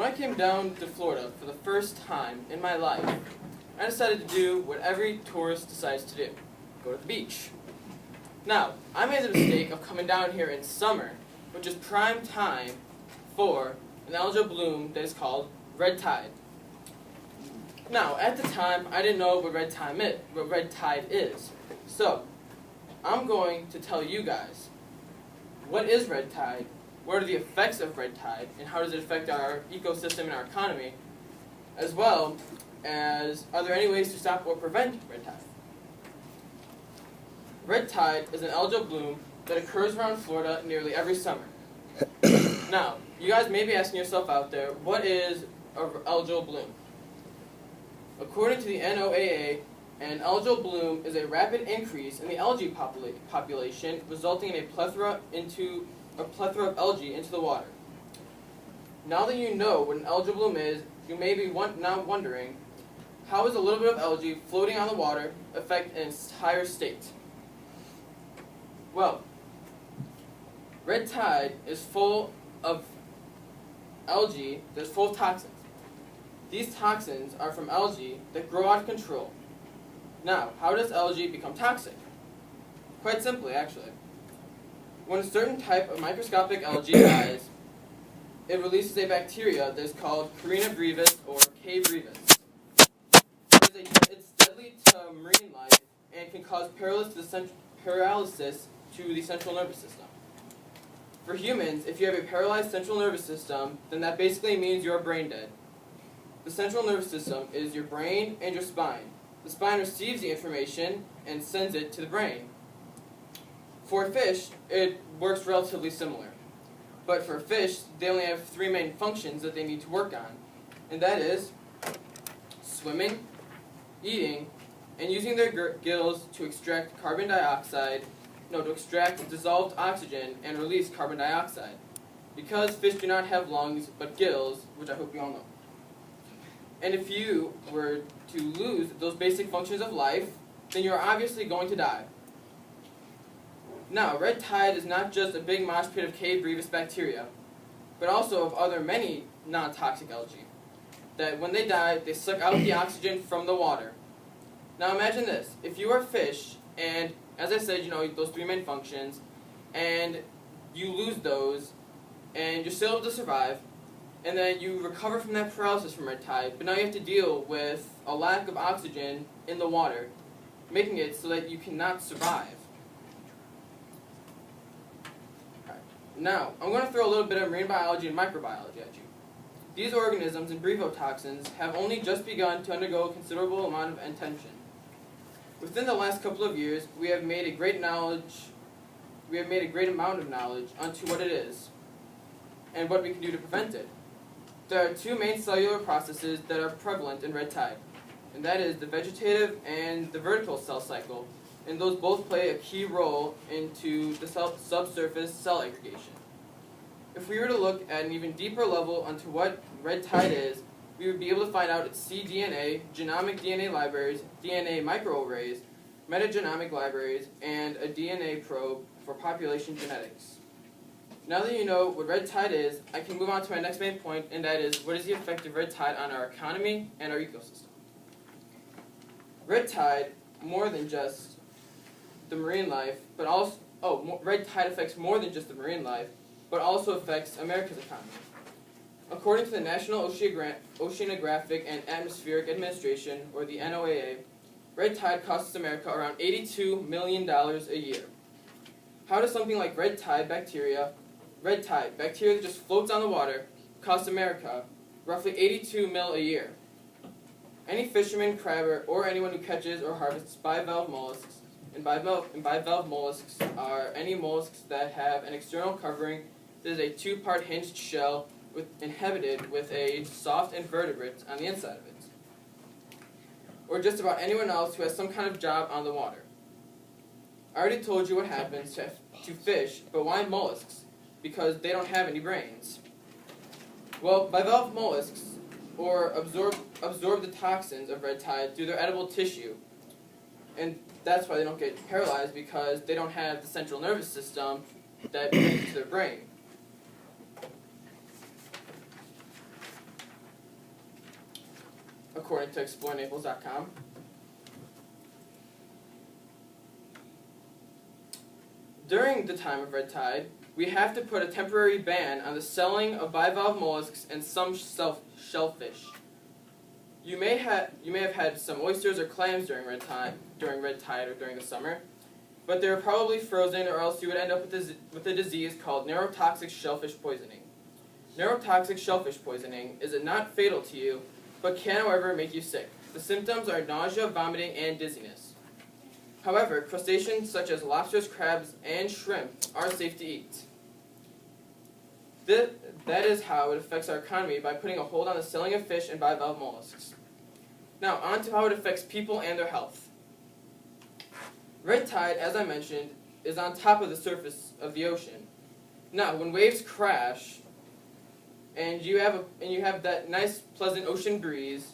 When I came down to Florida for the first time in my life, I decided to do what every tourist decides to do, go to the beach. Now, I made the mistake of coming down here in summer, which is prime time for an algal bloom that is called red tide. Now, at the time, I didn't know what red tide is. So, I'm going to tell you guys, what is red tide, what are the effects of red tide, and how does it affect our ecosystem and our economy, as well as are there any ways to stop or prevent red tide. Red tide is an algal bloom that occurs around Florida nearly every summer. Now, you guys may be asking yourself out there, what is an algal bloom? According to the NOAA, an algal bloom is a rapid increase in the algae population, resulting in a plethora of algae into the water. Now that you know what an algal bloom is, you may be now wondering, how does a little bit of algae floating on the water affect an entire state? Well, red tide is full of algae that's full of toxins. These toxins are from algae that grow out of control. Now, how does algae become toxic? Quite simply, actually. When a certain type of microscopic algae dies, it releases a bacteria that is called Carina brevis or K. brevis. It's deadly to marine life and can cause paralysis to the central nervous system. For humans, if you have a paralyzed central nervous system, then that basically means you're brain dead. The central nervous system is your brain and your spine. The spine receives the information and sends it to the brain. For a fish, it works relatively similar. But for a fish, they only have three main functions that they need to work on. And that is swimming, eating, and using their gills to extract to extract dissolved oxygen and release carbon dioxide. Because fish do not have lungs, but gills, which I hope you all know. And if you were to lose those basic functions of life, then you're obviously going to die. Now, red tide is not just a big mosh pit of K. brevis bacteria, but also of many non-toxic algae, that when they die, they suck out the oxygen from the water. Now imagine this, if you are a fish, and as I said, those three main functions, and you lose those, and you're still able to survive, and then you recover from that paralysis from red tide, but now you have to deal with a lack of oxygen in the water, making it so that you cannot survive. Now, I'm going to throw a little bit of marine biology and microbiology at you. These organisms and brevetoxins have only just begun to undergo a considerable amount of attention. Within the last couple of years, we have made a great amount of knowledge onto what it is and what we can do to prevent it. There are two main cellular processes that are prevalent in red tide, and that is the vegetative and the vertical cell cycle, and those both play a key role into the subsurface cell aggregation. If we were to look at an even deeper level onto what red tide is, we would be able to find out its cDNA, genomic DNA libraries, DNA microarrays, metagenomic libraries, and a DNA probe for population genetics. Now that you know what red tide is, I can move on to my next main point, and that is, what is the effect of red tide on our economy and our ecosystem? Red tide, more than just the marine life, but also, red tide affects more than just the marine life, but also affects America's economy. According to the National Oceanographic and Atmospheric Administration, or the NOAA, red tide costs America around $82 million a year. How does something like red tide bacteria that just floats on the water, cost America roughly $82 million a year? Any fisherman, crabber, or anyone who catches or harvests bivalve mollusks, and bivalve mollusks are any mollusks that have an external covering that is a two-part hinged shell inhabited with a soft invertebrate on the inside of it, or just about anyone else who has some kind of job on the water. I already told you what happens to fish, but why mollusks? Because they don't have any brains. Well, bivalve mollusks absorb the toxins of red tide through their edible tissue, and that's why they don't get paralyzed, because they don't have the central nervous system that connects to their brain. according to ExploreNaples.com. During the time of red tide, we have to put a temporary ban on the selling of bivalve mollusks and some shellfish. You may have had some oysters or clams during red tide or during the summer, but they were probably frozen, or else you would end up with a disease called neurotoxic shellfish poisoning. Neurotoxic shellfish poisoning is not fatal to you, but can, however, make you sick. The symptoms are nausea, vomiting, and dizziness. However, crustaceans such as lobsters, crabs, and shrimp are safe to eat. That is how it affects our economy, by putting a hold on the selling of fish and bivalve mollusks. Now, on to how it affects people and their health. Red tide, as I mentioned, is on top of the surface of the ocean. Now, when waves crash, and you have that nice, pleasant ocean breeze,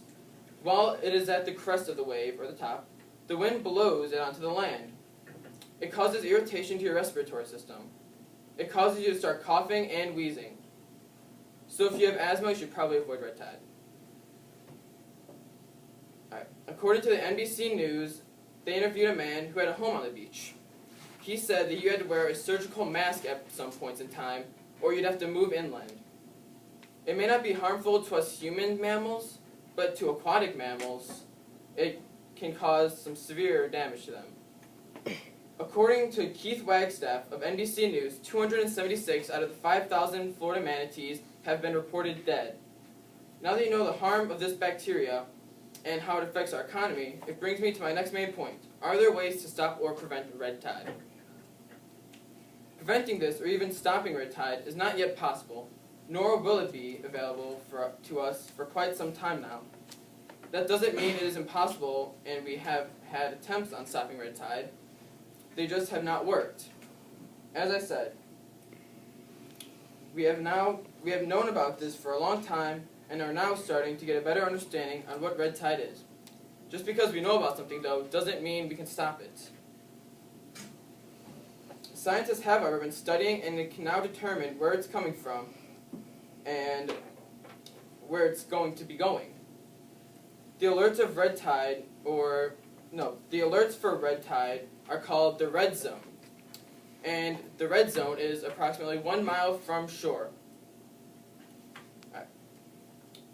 while it is at the crest of the wave, or the top, the wind blows it onto the land. It causes irritation to your respiratory system. It causes you to start coughing and wheezing. So if you have asthma, you should probably avoid red tide. Alright. According to the NBC News, they interviewed a man who had a home on the beach. He said that you had to wear a surgical mask at some points in time, or you'd have to move inland. It may not be harmful to us human mammals, but to aquatic mammals, it can cause some severe damage to them. According to Keith Wagstaff of NBC News, 276 out of the 5,000 Florida manatees have been reported dead. Now that you know the harm of this bacteria and how it affects our economy, it brings me to my next main point. Are there ways to stop or prevent red tide? Preventing this, or even stopping red tide, is not yet possible, nor will it be available to us for quite some time now. That doesn't mean it is impossible, and we have had attempts on stopping red tide. They just have not worked. As I said, we have known about this for a long time and are now starting to get a better understanding on what red tide is. Just because we know about something, though, doesn't mean we can stop it. Scientists have, however, been studying and can now determine where it's coming from and where it's going to be going. The alerts for red tide are called the red zone. And the red zone is approximately 1 mile from shore. Right.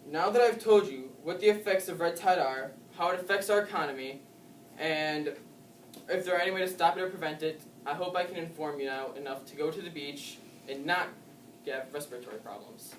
Now that I've told you what the effects of red tide are, how it affects our economy, and if there are any way to stop it or prevent it, I hope I can inform you now enough to go to the beach and not get respiratory problems.